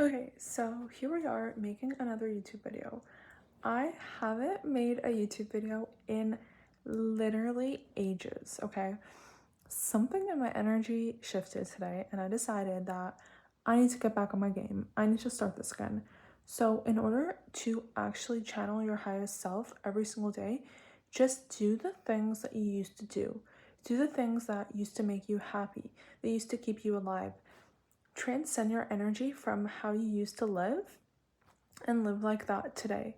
Okay, so here we are making another YouTube video. I haven't made a YouTube video in literally ages, okay? Something in my energy shifted today, and I decided that I need to get back on my game. I need to start this again. So, in order to actually channel your highest self every single day, just do the things that you used to do. Do the things that used to make you happy, that used to keep you alive. Transcend your energy from how you used to live and live like that today.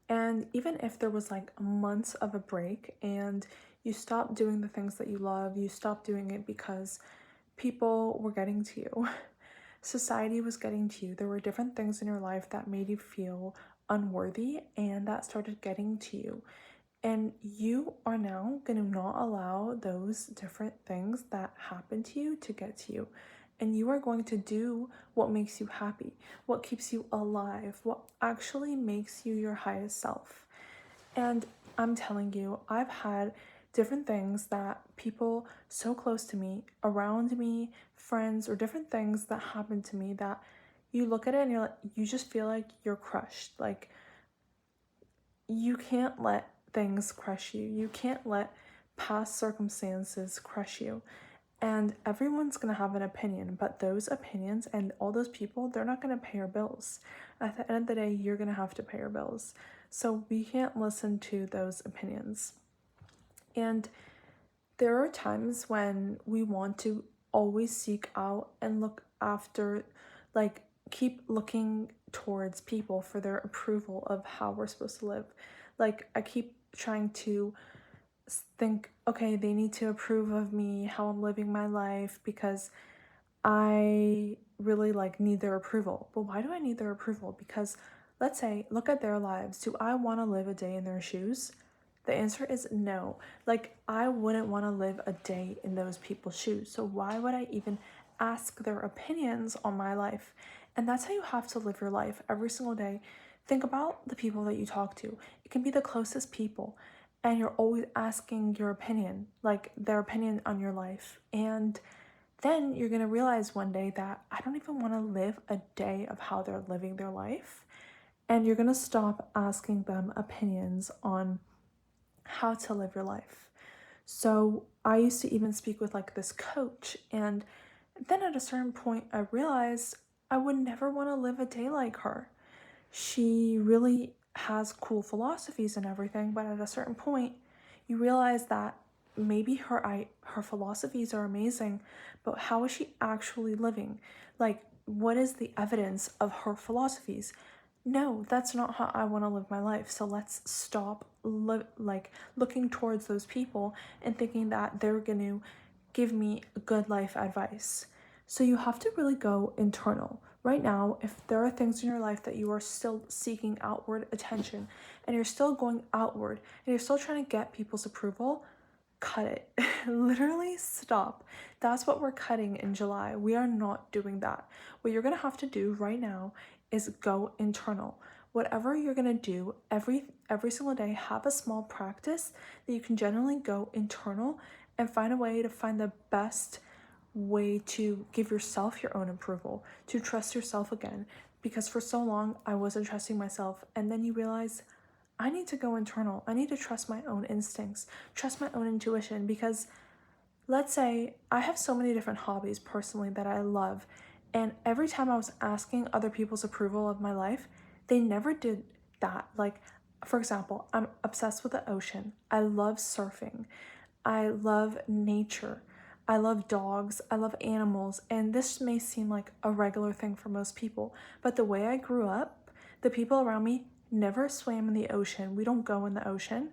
And even if there was like months of a break and you stopped doing the things that you love, you stopped doing it because people were getting to you, society was getting to you. There were different things in your life that made you feel unworthy and that started getting to you. And you are now going to not allow those different things that happen to you to get to you. And you are going to do what makes you happy, what keeps you alive, what actually makes you your highest self. And I'm telling you, I've had different things that people so close to me, around me, friends, or different things that happen to me that you look at it and you just feel like you're crushed. Like you can't let things crush you. You can't let past circumstances crush you. And everyone's going to have an opinion, but those opinions and all those people, they're not going to pay your bills. At the end of the day, you're going to have to pay your bills. So we can't listen to those opinions. And there are times when we want to always seek out and look after, like, keep looking towards people for their approval of how we're supposed to live. Like, I keep trying to think, okay, they need to approve of me, how I'm living my life, because I really need their approval. But why do I need their approval? Because let's say, look at their lives. Do I want to live a day in their shoes? The answer is no. Like, I wouldn't want to live a day in those people's shoes. So why would I even ask their opinions on my life? And that's how you have to live your life every single day. Think about the people that you talk to. It can be the closest people, and you're always asking your opinion, like their opinion on your life. And then you're going to realize one day that I don't even want to live a day of how they're living their life. And you're going to stop asking them opinions on how to live your life. So I used to even speak with this coach. And then at a certain point, I realized I would never want to live a day like her. She really has cool philosophies and everything, but at a certain point, you realize that maybe her philosophies are amazing, but how is she actually living? Like, what is the evidence of her philosophies? No, that's not how I want to live my life. So let's stop looking towards those people and thinking that they're going to give me good life advice. So you have to really go internal. Right now, if there are things in your life that you are still seeking outward attention and you're still going outward and you're still trying to get people's approval, cut it. Literally stop. That's what we're cutting in July. We are not doing that. What you're going to have to do right now is go internal. Whatever you're going to do every single day, have a small practice that you can generally go internal and find a way to find the best way to give yourself your own approval, to trust yourself again. Because for so long, I wasn't trusting myself. And then you realize I need to go internal. I need to trust my own instincts, trust my own intuition. Because let's say I have so many different hobbies personally that I love. And every time I was asking other people's approval of my life, they never did that. Like, for example, I'm obsessed with the ocean. I love surfing. I love nature. I love dogs. I love animals. And this may seem like a regular thing for most people, but the way I grew up, the people around me never swam in the ocean. We don't go in the ocean.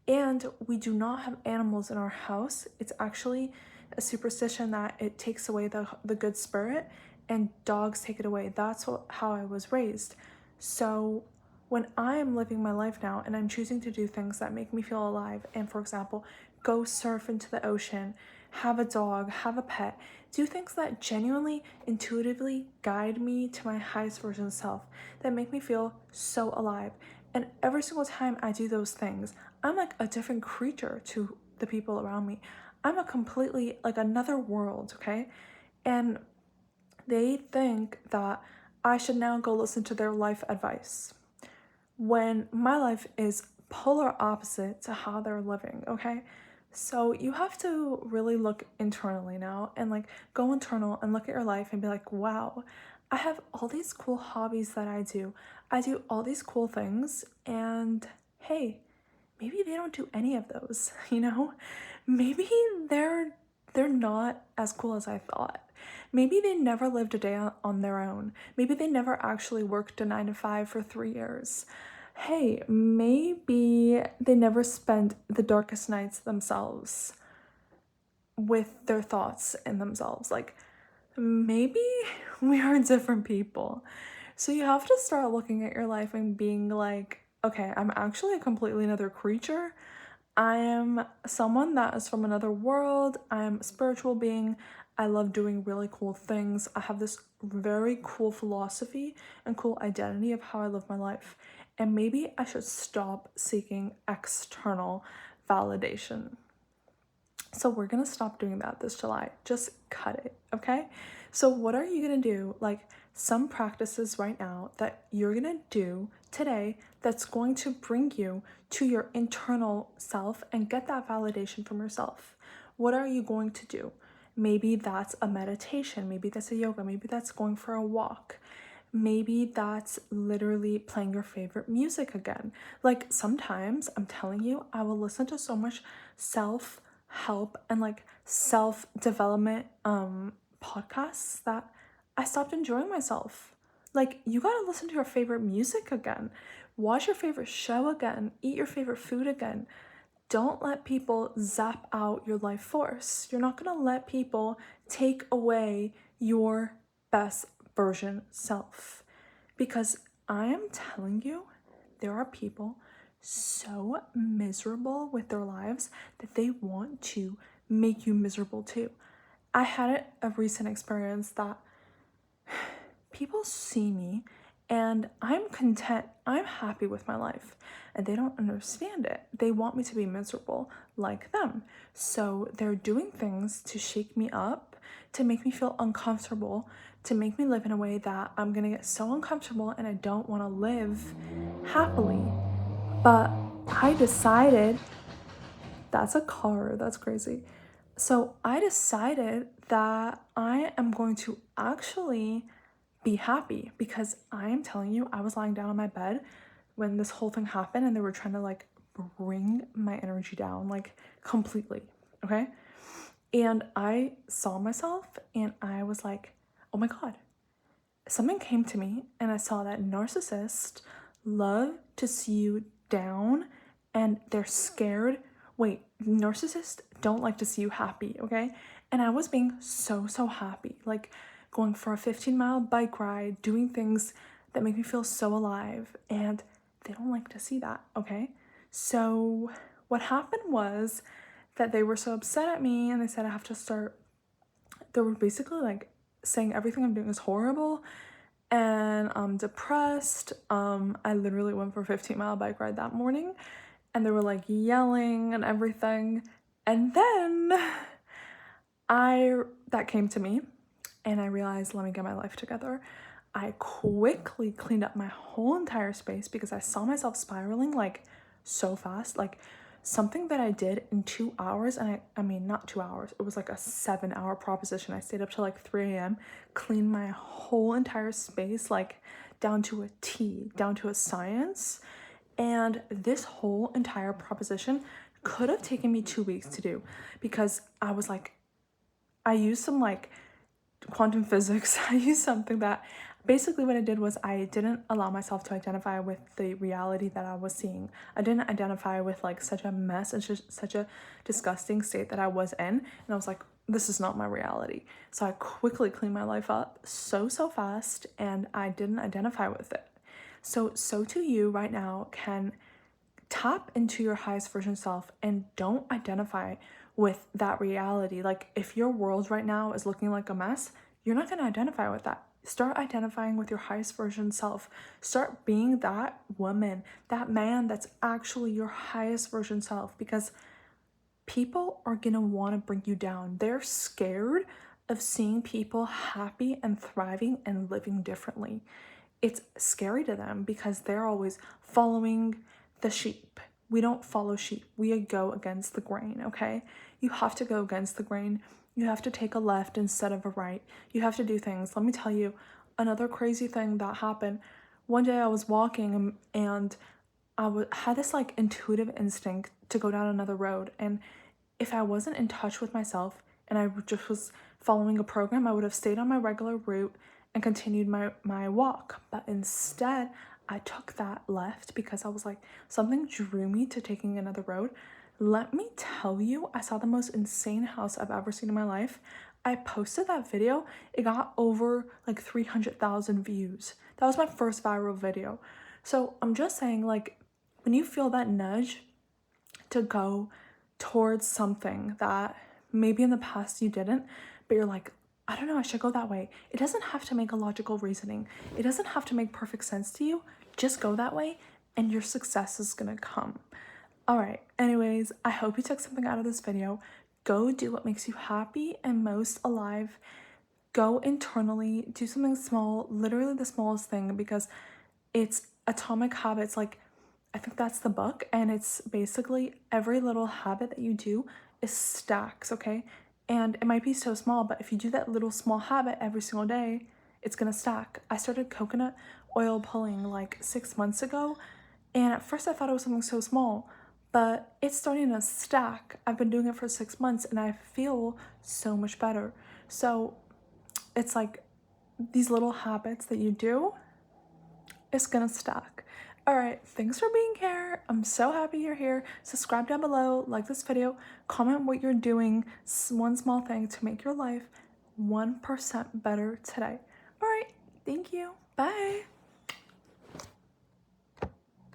And we do not have animals in our house. It's actually a superstition that it takes away the good spirit and dogs take it away. That's how I was raised. So when I am living my life now and I'm choosing to do things that make me feel alive, and for example, go surf into the ocean, have a dog, have a pet, do things that genuinely, intuitively guide me to my highest version of self, that make me feel so alive. And every single time I do those things, I'm like a different creature to the people around me. I'm a completely, like, another world, okay? And they think that I should now go listen to their life advice when my life is polar opposite to how they're living, okay? So you have to really look internally now and like go internal and look at your life and be like, wow, I have all these cool hobbies that I do. I do all these cool things, and hey, maybe they don't do any of those, you know? Maybe they're they're not as cool as I thought. Maybe they never lived a day on their own. Maybe they never actually worked a 9 to 5 for 3 years. Hey, maybe they never spent the darkest nights themselves with their thoughts in themselves. Like, maybe we are different people. So you have to start looking at your life and being like, okay, I'm actually a completely another creature. I am someone that is from another world. I'm a spiritual being. I love doing really cool things. I have this very cool philosophy and cool identity of how I live my life. And maybe I should stop seeking external validation. So we're gonna stop doing that this July. Just cut it, okay? So what are you gonna do? Like some practices right now that you're gonna do today that's going to bring you to your internal self and get that validation from yourself. What are you going to do? Maybe that's a meditation, maybe that's a yoga, maybe that's going for a walk. Maybe that's literally playing your favorite music again. Like sometimes, I'm telling you, I will listen to so much self help and like self development podcasts that I stopped enjoying myself. Like you got to listen to your favorite music again. Watch your favorite show again. Eat your favorite food again. Don't let people zap out your life force. You're not going to let people take away your best version self. Because I am telling you, there are people so miserable with their lives that they want to make you miserable too. I had a recent experience that people see me and I'm content, I'm happy with my life, and they don't understand it. They want me to be miserable like them. So they're doing things to shake me up, to make me feel uncomfortable, to make me live in a way that I'm gonna get so uncomfortable and I don't wanna live happily. But I decided, that's a car, that's crazy. So I decided that I am going to actually be happy because I am telling you, I was lying down on my bed when this whole thing happened and they were trying to like bring my energy down like completely. Okay. And I saw myself and I was like, oh my God, something came to me and I saw that narcissists love to see you down and they're scared. Wait, narcissists don't like to see you happy, okay? And I was being so happy, like going for a 15-mile bike ride, doing things that make me feel so alive, and they don't like to see that, okay? So what happened was that they were so upset at me and they said I have to start, they were basically like saying everything I'm doing is horrible and I'm depressed. I literally went for a 15-mile bike ride that morning and they were like yelling and everything. And then that came to me and I realized, let me get my life together. I quickly cleaned up my whole entire space because I saw myself spiraling like so fast. Like something that I did in 2 hours, and I mean, not 2 hours, it was like a 7 hour proposition. I stayed up till like 3 a.m., cleaned my whole entire space, like down to a T, down to a science. And this whole entire proposition could have taken me 2 weeks to do because I was like, I used some like quantum physics. I used something that basically what I did was I didn't allow myself to identify with the reality that I was seeing. I didn't identify with like such a mess and such a disgusting state that I was in. And I was like, this is not my reality. So I quickly cleaned my life up so fast and I didn't identify with it. So too you right now can tap into your highest version self and don't identify with that reality. Like if your world right now is looking like a mess, you're not going to identify with that. Start identifying with your highest version self. Start being that woman, that man that's actually your highest version self, because people are going to want to bring you down. They're scared of seeing people happy and thriving and living differently. It's scary to them because they're always following the sheep. We don't follow sheep. We go against the grain, okay? You have to go against the grain. You have to take a left instead of a right. You have to do things. Let me tell you another crazy thing that happened. One day I was walking and had this like intuitive instinct to go down another road. And if I wasn't in touch with myself and I just was following a program, I would have stayed on my regular route and continued my walk. But instead, I took that left because I was like, something drew me to taking another road. Let me tell you, I saw the most insane house I've ever seen in my life. I posted that video. It got over like 300,000 views. That was my first viral video. So I'm just saying, like, when you feel that nudge to go towards something that maybe in the past you didn't, but you're like, I don't know, I should go that way. It doesn't have to make a logical reasoning. It doesn't have to make perfect sense to you. Just go that way and your success is gonna come. All right, anyways, I hope you took something out of this video. Go do what makes you happy and most alive. Go internally, do something small, literally the smallest thing, because it's Atomic Habits. Like, I think that's the book, and it's basically every little habit that you do is stacks, okay? And it might be so small, but if you do that little small habit every single day, it's gonna stack. I started coconut oil pulling like 6 months ago, and at first I thought it was something so small, but it's starting to stack. I've been doing it for 6 months and I feel so much better. So it's like these little habits that you do, it's gonna stack. All right, thanks for being here. I'm so happy you're here. Subscribe down below, like this video, comment what you're doing, one small thing to make your life 1% better today. All right, thank you. Bye.